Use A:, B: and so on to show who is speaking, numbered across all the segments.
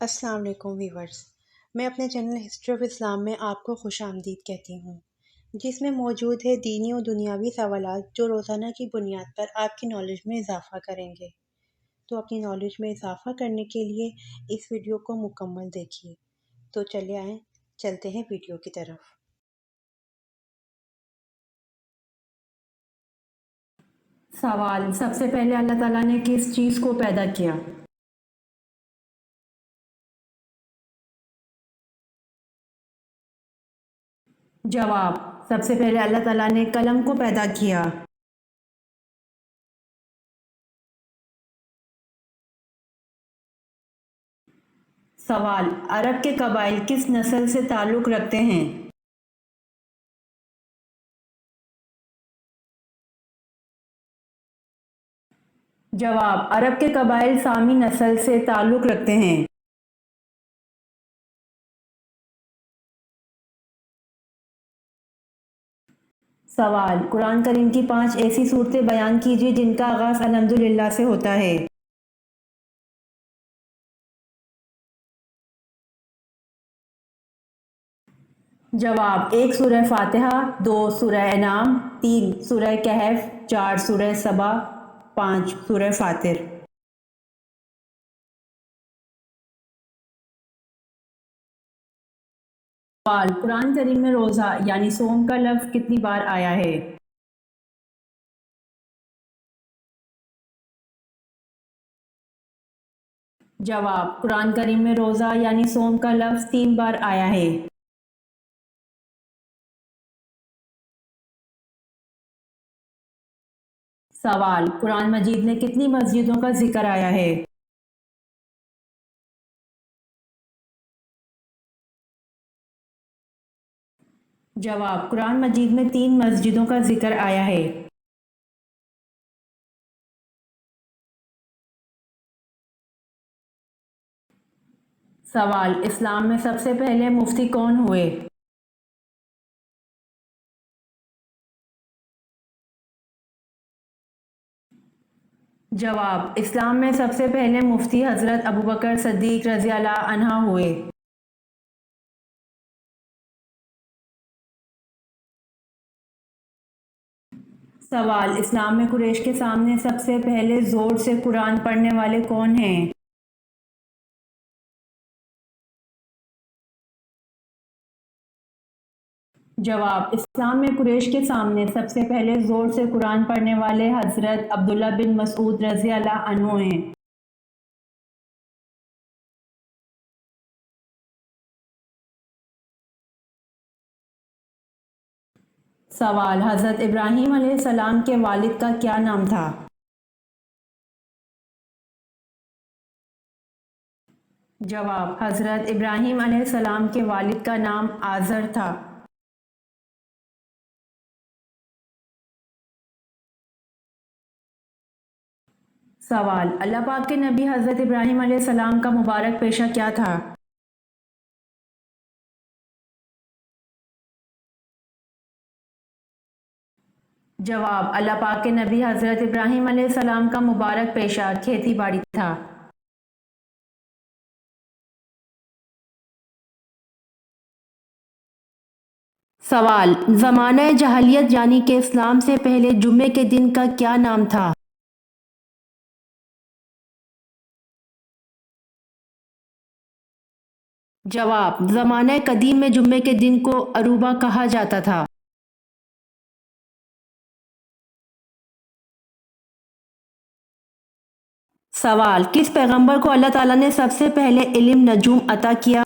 A: السلام علیکم ویورز، میں اپنے چینل ہسٹری آف اسلام میں آپ کو خوش آمدید کہتی ہوں، جس میں موجود ہے دینی و دنیاوی سوالات جو روزانہ کی بنیاد پر آپ کی نالج میں اضافہ کریں گے۔ تو اپنی نالج میں اضافہ کرنے کے لیے اس ویڈیو کو مکمل دیکھیے۔ تو چلے آئیں، چلتے ہیں ویڈیو کی طرف۔
B: سوال: سب سے پہلے اللہ تعالیٰ نے کس چیز کو پیدا کیا؟ جواب: سب سے پہلے اللہ تعالیٰ نے قلم کو پیدا کیا۔ سوال: عرب کے قبائل کس نسل سے تعلق رکھتے ہیں؟ جواب: عرب کے قبائل سامی نسل سے تعلق رکھتے ہیں۔ سوال: قرآن کریم کی 5 ایسی صورتیں بیان کیجیے جن کا آغاز الحمدللہ سے ہوتا ہے۔ جواب: 1 سورہ فاتحہ، 2 سورہ انعام، 3 سورہ کہف، 4 سورہ سبا، 5 سورہ فاطر۔ سوال: قرآن کریم میں روزہ یعنی صوم کا لفظ کتنی بار آیا ہے؟ جواب: قرآن کریم میں روزہ یعنی صوم کا لفظ 3 بار آیا ہے۔ سوال: قرآن مجید میں کتنی مسجدوں کا ذکر آیا ہے؟ جواب: قرآن مجید میں 3 مسجدوں کا ذکر آیا ہے۔ سوال: اسلام میں سب سے پہلے مفتی کون ہوئے؟ جواب: اسلام میں سب سے پہلے مفتی حضرت ابوبکر صدیق رضی اللہ عنہ ہوئے۔ سوال: اسلام میں قریش کے سامنے سب سے پہلے زور سے قرآن پڑھنے والے کون ہیں؟ جواب: اسلام میں قریش کے سامنے سب سے پہلے زور سے قرآن پڑھنے والے حضرت عبداللہ بن مسعود رضی اللہ عنہ ہیں۔ سوال: حضرت ابراہیم علیہ السلام کے والد کا کیا نام تھا؟ جواب: حضرت ابراہیم علیہ السلام کے والد کا نام آزر تھا۔ سوال: اللہ پاک کے نبی حضرت ابراہیم علیہ السلام کا مبارک پیشہ کیا تھا؟ جواب: اللہ پاک کے نبی حضرت ابراہیم علیہ السلام کا مبارک پیشہ کھیتی باڑی تھا۔ سوال: زمانہ جاہلیت یعنی کہ اسلام سے پہلے جمعے کے دن کا کیا نام تھا؟ جواب: زمانہ قدیم میں جمعے کے دن کو عروبہ کہا جاتا تھا۔ سوال: کس پیغمبر کو اللہ تعالیٰ نے سب سے پہلے علم نجوم عطا کیا؟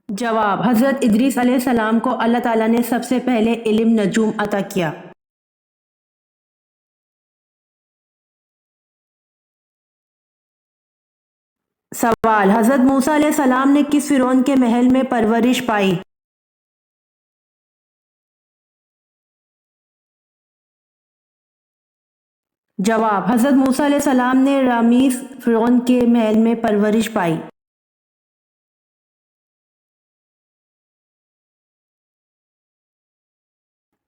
B: جواب: حضرت ادریس علیہ السلام کو اللہ تعالیٰ نے سب سے پہلے علم نجوم عطا کیا۔ سوال: حضرت موسیٰ علیہ السلام نے کس فرعون کے محل میں پرورش پائی؟ جواب: حضرت موسیٰ علیہ السلام نے رامیس فرعون کے محل میں پرورش پائی۔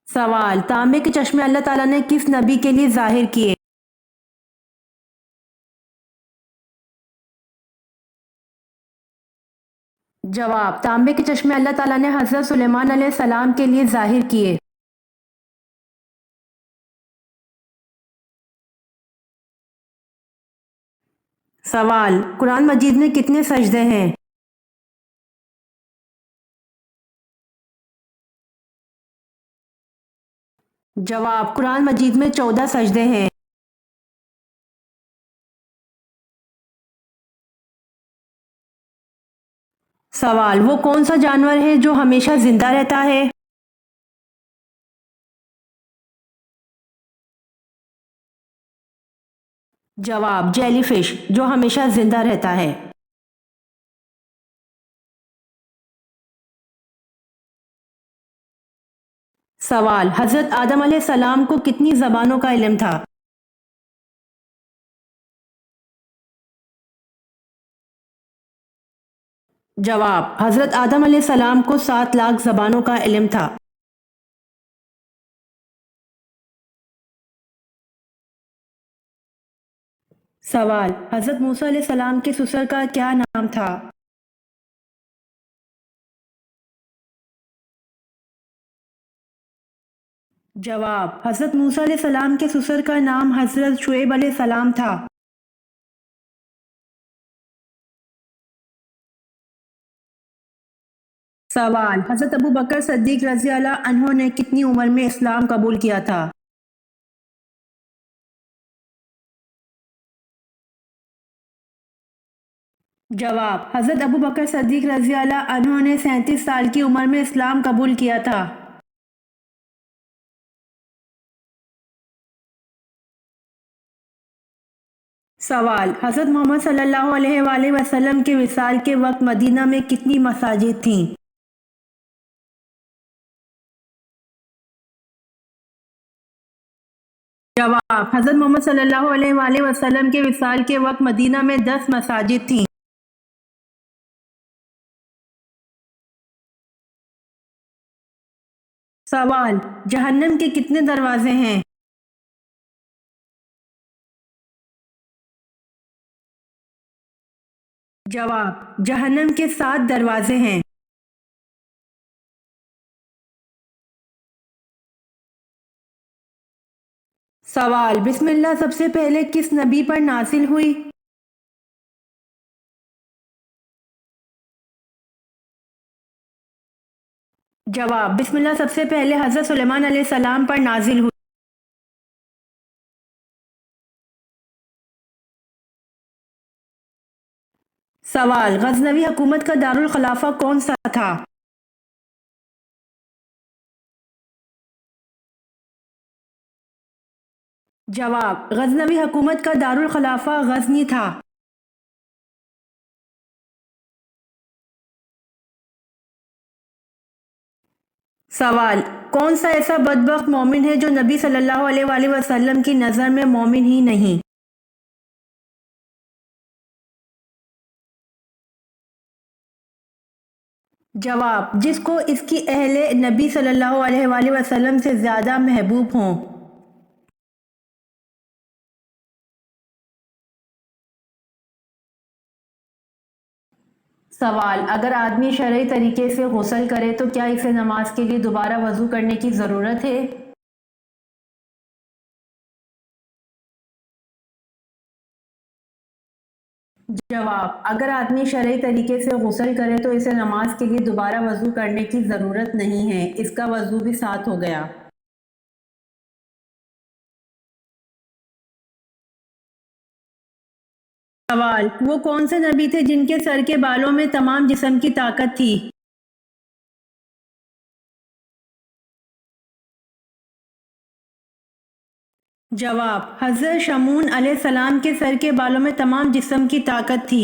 B: سوال، تانبے کے چشمے اللہ تعالیٰ نے کس نبی کے لیے ظاہر کیے؟ جواب، تانبے کے چشمے اللہ تعالیٰ نے حضرت سلیمان علیہ السلام کے لیے ظاہر کیے۔ سوال، قرآن مجید میں کتنے سجدے ہیں؟ جواب، قرآن مجید میں 14 سجدے ہیں۔ سوال، وہ کون سا جانور ہے جو ہمیشہ زندہ رہتا ہے؟ جواب، جیلی فش، جو ہمیشہ زندہ رہتا ہے۔ سوال، حضرت آدم علیہ السلام کو کتنی زبانوں کا علم تھا؟ جواب، حضرت آدم علیہ السلام کو 7 لاکھ زبانوں کا علم تھا۔ سوال، حضرت موسیٰ علیہ السلام کے سسر کا کیا نام تھا؟ جواب، حضرت موسیٰ علیہ السلام کے سسر کا نام حضرت شعیب علیہ السلام تھا۔ سوال، حضرت ابو بکر صدیق رضی اللہ عنہ نے کتنی عمر میں اسلام قبول کیا تھا؟ جواب، حضرت ابو بکر صدیق رضی اللہ عنہ نے 37 سال کی عمر میں اسلام قبول کیا تھا۔ سوال، حضرت محمد صلی اللہ علیہ وآلہ وسلم کے وصال کے وقت مدینہ میں کتنی مساجد تھیں؟ جواب، حضرت محمد صلی اللہ علیہ وآلہ وسلم کے وصال کے وقت مدینہ میں 10 مساجد تھیں۔ سوال، جہنم کے کتنے دروازے ہیں؟ جواب، جہنم کے 7 دروازے ہیں۔ سوال، بسم اللہ سب سے پہلے کس نبی پر نازل ہوئی؟ جواب، بسم اللہ سب سے پہلے حضرت سلیمان علیہ السلام پر نازل ہوئی۔ سوال، غزنوی حکومت کا دارالخلافہ کون سا تھا؟ جواب، غزنوی حکومت کا دارالخلافہ غزنی تھا۔ سوال، کون سا ایسا بدبخت مومن ہے جو نبی صلی اللہ علیہ وآلہ وسلم کی نظر میں مومن ہی نہیں؟ جواب، جس کو اس کی اہل نبی صلی اللہ علیہ وآلہ وسلم سے زیادہ محبوب ہوں۔ سوال، اگر آدمی شرعی طریقے سے غسل کرے تو کیا اسے نماز کے لیے دوبارہ وضو کرنے کی ضرورت ہے؟ جواب، اگر آدمی شرعی طریقے سے غسل کرے تو اسے نماز کے لیے دوبارہ وضو کرنے کی ضرورت نہیں ہے، اس کا وضو بھی ساتھ ہو گیا۔ سوال، وہ کون سے نبی تھے جن کے سر کے بالوں میں تمام جسم کی طاقت تھی؟ جواب، حضرت شمعون علیہ السلام کے سر کے بالوں میں تمام جسم کی طاقت تھی۔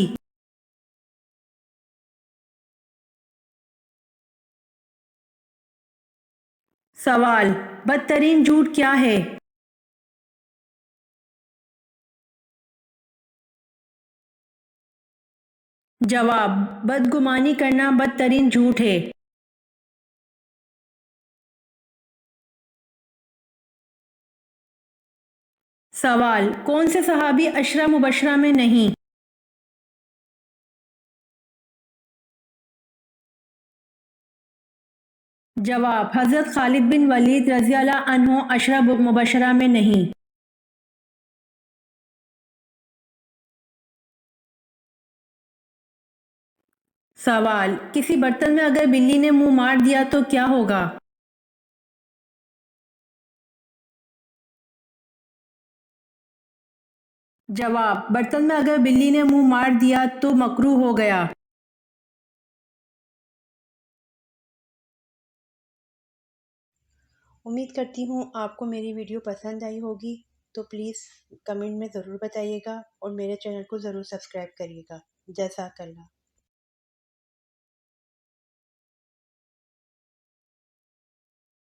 B: سوال، بدترین جھوٹ کیا ہے؟ جواب، بدگمانی کرنا بدترین جھوٹ ہے۔ سوال: کون سے صحابی عشرہ مبشرہ میں نہیں؟ جواب: حضرت خالد بن ولید رضی اللہ عنہ عشرہ مبشرہ میں نہیں۔ سوال: کسی برتن میں اگر بلی نے منہ مار دیا تو کیا ہوگا؟ جواب: برتن میں اگر بلی نے منہ مار دیا تو مکروہ ہو گیا۔
A: امید کرتی ہوں آپ کو میری ویڈیو پسند آئی ہوگی، تو پلیز کمنٹ میں ضرور بتائیے گا اور میرے چینل کو ضرور سبسکرائب کریے گا۔ جزاک اللہ۔